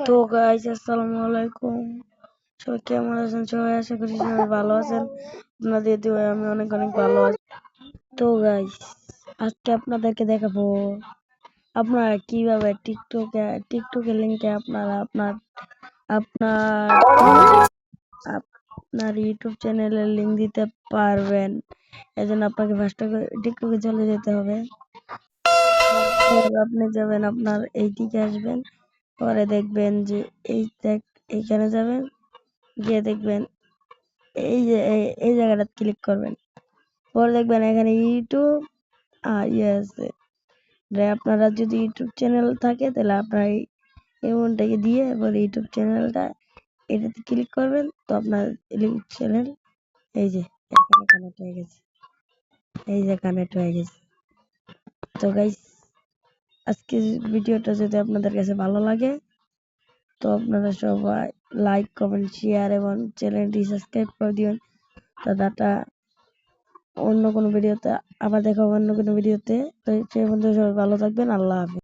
তো গাইস, আসসালামু আলাইকুম। সবাই কেমন আছেন? সবাই আশা করি সবাই ভালো আছেন। আপনাদের দোয়ায় আমি অনেক অনেক ভালো আছি। তো গাইস, আজকে আপনাদেরকে দেখাবো আপনারা কিভাবে টিকটকের লিংকে আপনারা আপনার আপনার ইউটিউব চ্যানেলের লিংক দিতে পারবেন। এজন্য আপনাকে ফার্স্টে টিকটকে চলে যেতে হবে। আপনি যাবেন, আপনার এইদিকে আসবেন, পরে দেখবেন যে এইখানে যাবেন, গিয়ে দেখবেন এই যে এই জায়গাটা ক্লিক করবেন। পরে দেখবেন এখানে ইউটিউব আর ইয়ে আছে। আপনারা যদি ইউটিউব চ্যানেল থাকে তাহলে আপনার এমনটাকে দিয়ে এবার ইউটিউব চ্যানেলটা এটাতে ক্লিক করবেন, তো আপনার ইউটিউব চ্যানেল এই যে এখানে কানেক্ট হয়ে গেছে। এই যে কানেক্ট হয়ে গেছে। তো গাইস, আজকের ভিডিওটা যদি আপনাদের কাছে ভালো লাগে তো আপনারা সবাই লাইক, কমেন্ট, শেয়ার এবং চ্যানেলটি সাবস্ক্রাইব করে দিবেন। তো ডাটা অন্য কোনো ভিডিওতে আবার দেখা হবে, অন্য কোনো ভিডিওতে। তো সেই বন্ধু সবাই ভালো থাকবেন। আল্লাহ হাফেজ।